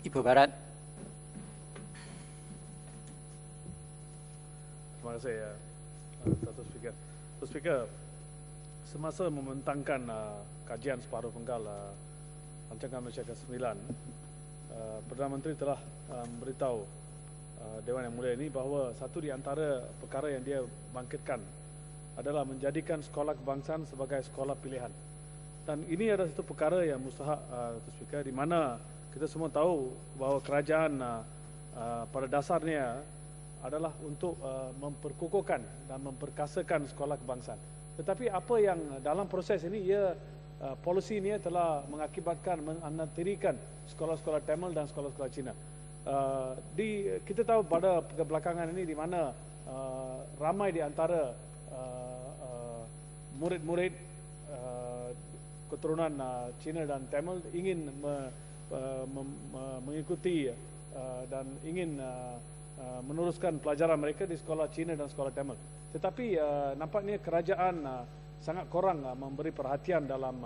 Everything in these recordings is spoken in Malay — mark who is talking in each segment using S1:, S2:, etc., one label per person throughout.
S1: Ibu Barat.
S2: Terima kasih ya, Datuk Speaker. Datuk Speaker, semasa membentangkan kajian separuh penggal Rancangan Malaysia ke-9, Perdana Menteri telah memberitahu Dewan Yang Mulia ini bahawa satu di antara perkara yang dia bangkitkan adalah menjadikan sekolah kebangsaan sebagai sekolah pilihan. Dan ini adalah satu perkara yang mustahak, Datuk Speaker, di mana kita semua tahu bahawa kerajaan pada dasarnya adalah untuk memperkukuhkan dan memperkasakan sekolah kebangsaan. Tetapi apa yang dalam proses ini, polisi ini telah mengakibatkan mengatirikan sekolah-sekolah Tamil dan sekolah-sekolah Cina. Kita tahu pada kebelakangan ini di mana ramai di antara murid-murid keturunan Cina dan Tamil ingin mengikuti dan ingin meneruskan pelajaran mereka di sekolah Cina dan sekolah Tamil. Tetapi nampaknya kerajaan sangat kurang memberi perhatian dalam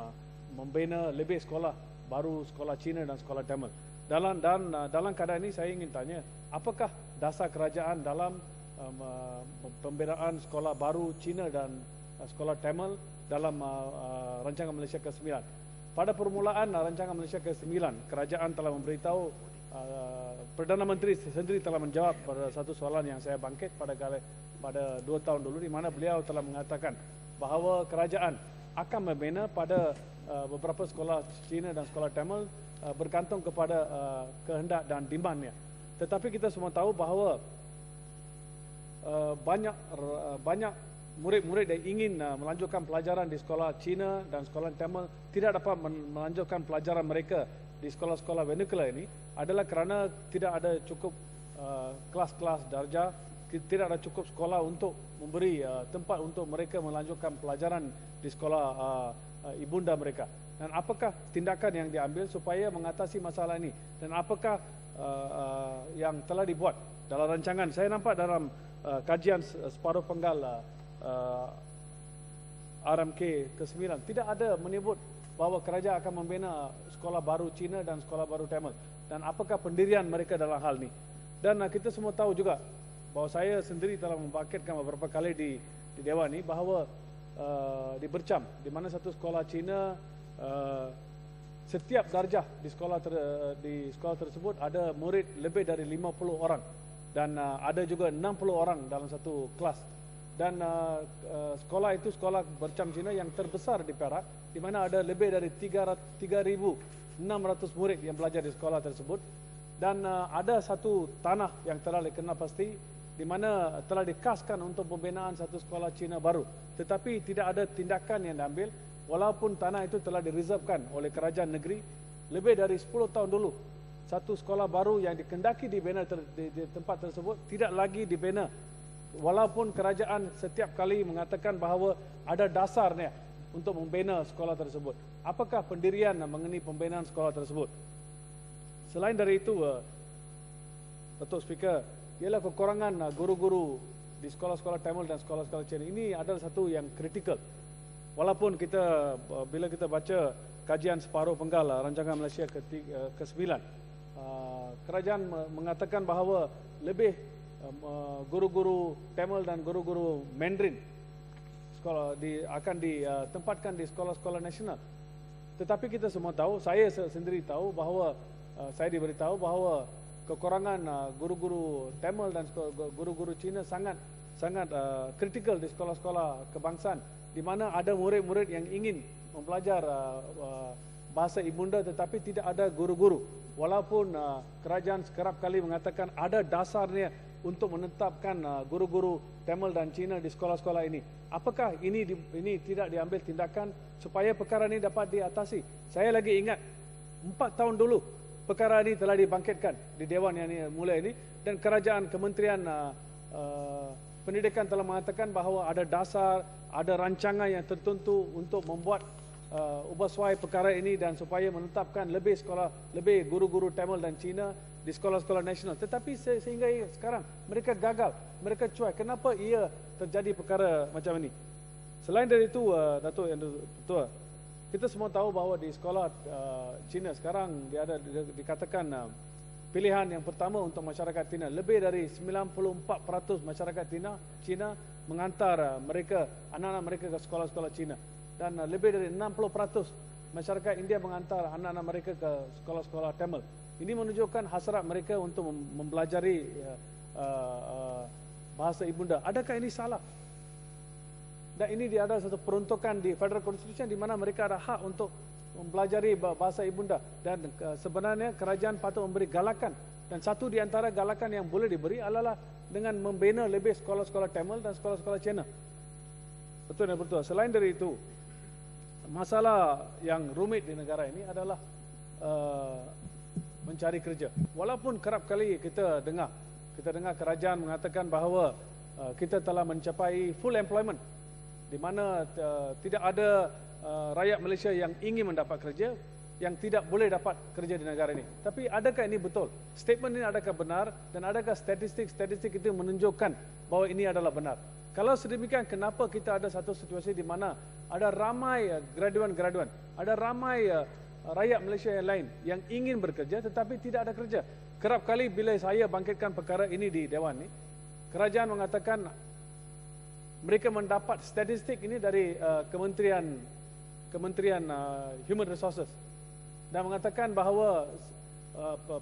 S2: membina lebih sekolah baru, sekolah Cina dan sekolah Tamil. Dalam keadaan ini saya ingin tanya, apakah dasar kerajaan dalam pembinaan sekolah baru Cina dan sekolah Tamil dalam Rancangan Malaysia ke-9? Pada permulaan Rancangan Malaysia ke-9, kerajaan telah memberitahu, Perdana Menteri sendiri telah menjawab pada satu soalan yang saya bangkit pada 2 tahun dulu, di mana beliau telah mengatakan bahawa kerajaan akan membina pada beberapa sekolah Cina dan sekolah Tamil bergantung kepada kehendak dan demandnya. Tetapi kita semua tahu bahawa banyak murid-murid yang ingin melanjutkan pelajaran di sekolah Cina dan sekolah Tamil tidak dapat melanjutkan pelajaran mereka di sekolah-sekolah vernacular ini adalah kerana tidak ada cukup kelas-kelas darjah, tidak ada cukup sekolah untuk memberi tempat untuk mereka melanjutkan pelajaran di sekolah ibunda mereka. Dan apakah tindakan yang diambil supaya mengatasi masalah ini? Dan apakah yang telah dibuat dalam rancangan? Saya nampak dalam kajian separuh penggal RMK ke-9 tidak ada menyebut bahawa kerajaan akan membina sekolah baru Cina dan sekolah baru Tamil. Dan apakah pendirian mereka dalam hal ini? Dan kita semua tahu juga bahawa saya sendiri telah membangkitkan beberapa kali di Dewan ini bahawa di Bercam, di mana satu sekolah Cina, setiap darjah di sekolah tersebut ada murid lebih dari 50 orang dan ada juga 60 orang dalam satu kelas. Dan sekolah itu sekolah Bercam Cina yang terbesar di Perak, di mana ada lebih dari 3,600 murid yang belajar di sekolah tersebut. Dan ada satu tanah yang telah dikenal pasti, di mana telah dikaskan untuk pembinaan satu sekolah Cina baru. Tetapi tidak ada tindakan yang diambil, walaupun tanah itu telah direservkan oleh kerajaan negeri lebih dari 10 tahun dulu. Satu sekolah baru yang dikendaki dibina di tempat tersebut tidak lagi dibina. Walaupun kerajaan setiap kali mengatakan bahawa ada dasarnya untuk membina sekolah tersebut. Apakah pendirian mengenai pembinaan sekolah tersebut? Selain dari itu, Datuk Speaker, ialah kekurangan guru-guru di sekolah-sekolah Tamil dan sekolah-sekolah Cina. Ini adalah satu yang kritikal. Walaupun bila kita baca kajian separuh penggal Rancangan Malaysia ke-9, kerajaan mengatakan bahawa lebih guru-guru Tamil dan guru-guru Mandarin akan ditempatkan di sekolah-sekolah nasional. Tetapi kita semua tahu, saya sendiri tahu bahawa saya diberitahu bahawa kekurangan guru-guru Tamil dan guru-guru Cina sangat kritikal di sekolah-sekolah kebangsaan, di mana ada murid-murid yang ingin mempelajar bahasa ibunda tetapi tidak ada guru-guru. Walaupun kerajaan sekerap kali mengatakan ada dasarnya untuk menetapkan guru-guru Tamil dan Cina di sekolah-sekolah ini. Apakah ini tidak diambil tindakan supaya perkara ini dapat diatasi? Saya lagi ingat 4 tahun dulu perkara ini telah dibangkitkan di Dewan Yang Mulia ini, dan kerajaan Kementerian Pendidikan telah mengatakan bahawa ada dasar, ada rancangan yang tertentu untuk membuat ubahsuai perkara ini dan supaya menetapkan lebih guru-guru Tamil dan Cina di sekolah-sekolah nasional. Tetapi sehingga sekarang mereka gagal, mereka cuai. Kenapa ia terjadi perkara macam ini? Selain dari itu, Datuk yang Ketua, kita semua tahu bahawa di sekolah Cina sekarang dikatakan pilihan yang pertama untuk masyarakat Cina. Lebih dari 94% masyarakat Cina menghantar anak-anak mereka ke sekolah-sekolah Cina. Dan lebih dari 60% masyarakat India menghantar anak-anak mereka ke sekolah-sekolah Tamil. Ini menunjukkan hasrat mereka untuk mempelajari bahasa ibunda. Adakah ini salah? Dan ini ada satu peruntukan di Federal Constitution di mana mereka ada hak untuk mempelajari bahasa ibunda. Dan sebenarnya kerajaan patut memberi galakan. Dan satu di antara galakan yang boleh diberi adalah dengan membina lebih sekolah-sekolah Tamil dan sekolah-sekolah Cina. Betul dan betul. Selain dari itu, masalah yang rumit di negara ini adalah mencari kerja. Walaupun kerap kali kita dengar kerajaan mengatakan bahawa kita telah mencapai full employment, di mana tidak ada rakyat Malaysia yang ingin mendapat kerja, yang tidak boleh dapat kerja di negara ini. Tapi adakah ini betul? Statement ini adakah benar? Dan adakah statistik itu menunjukkan bahawa ini adalah benar? Kalau sedemikian, kenapa kita ada satu situasi di mana ada ramai graduan, ada ramai rakyat Malaysia yang lain yang ingin bekerja tetapi tidak ada kerja? Kerap kali bila saya bangkitkan perkara ini di Dewan ini, kerajaan mengatakan mereka mendapat statistik ini dari Kementerian Human Resources dan mengatakan bahawa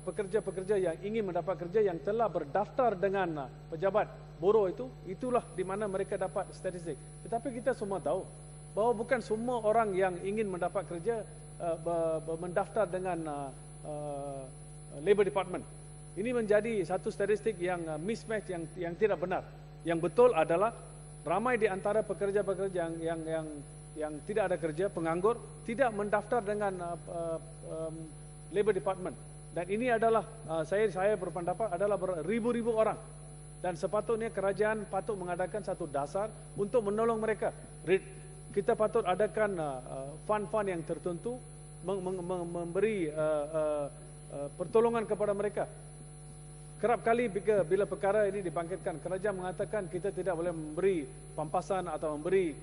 S2: pekerja-pekerja yang ingin mendapat kerja yang telah berdaftar dengan pejabat buruh itulah di mana mereka dapat statistik. Tetapi kita semua tahu bahawa bukan semua orang yang ingin mendapat kerja mendaftar dengan Labor Department. Ini menjadi satu statistik yang mismatch, yang tidak benar. Yang betul adalah ramai di antara pekerja-pekerja yang tidak ada kerja, penganggur, tidak mendaftar dengan Labor Department. Dan ini adalah saya berpendapat adalah beribu-ribu orang. Dan sepatutnya kerajaan patut mengadakan satu dasar untuk menolong mereka. Kita patut adakan fund-fund yang tertentu memberi pertolongan kepada mereka. Kerap kali bila perkara ini dibangkitkan, kerajaan mengatakan kita tidak boleh memberi pampasan atau memberi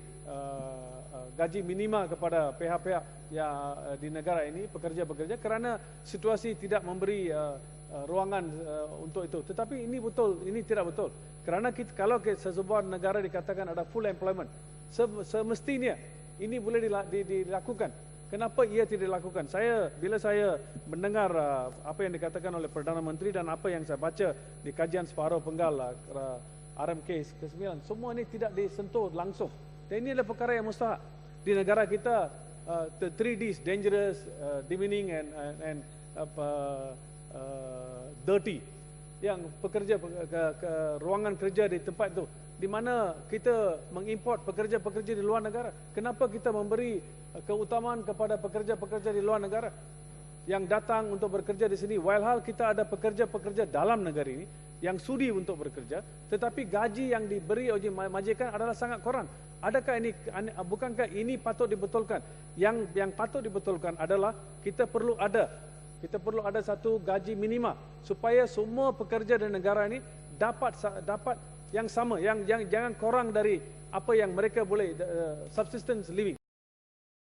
S2: gaji minima kepada pihak-pihak yang di negara ini, pekerja-pekerja, kerana situasi tidak memberi ruangan untuk itu. Tetapi ini betul, ini tidak betul. Kerana kalau sesebuah negara dikatakan ada full employment, semestinya ini boleh dilakukan. Kenapa ia tidak dilakukan? Bila saya mendengar apa yang dikatakan oleh Perdana Menteri dan apa yang saya baca di kajian separuh penggal RMK ke-9, semua ini tidak disentuh langsung. Dan ini adalah perkara yang mustahak. Di negara kita, 3Ds, dangerous, demeaning and dirty. Yang pekerja ke ruangan kerja di tempat itu, di mana kita mengimport pekerja-pekerja di luar negara. Kenapa kita memberi keutamaan kepada pekerja-pekerja di luar negara yang datang untuk bekerja di sini, walhal kita ada pekerja-pekerja dalam negara ini yang sudi untuk bekerja, tetapi gaji yang diberi oleh majikan adalah sangat kurang. Adakah ini, bukankah ini patut dibetulkan? Yang patut dibetulkan adalah kita perlu ada satu gaji minima supaya semua pekerja di negara ini dapat yang sama, yang jangan kurang dari apa yang mereka boleh subsistence living.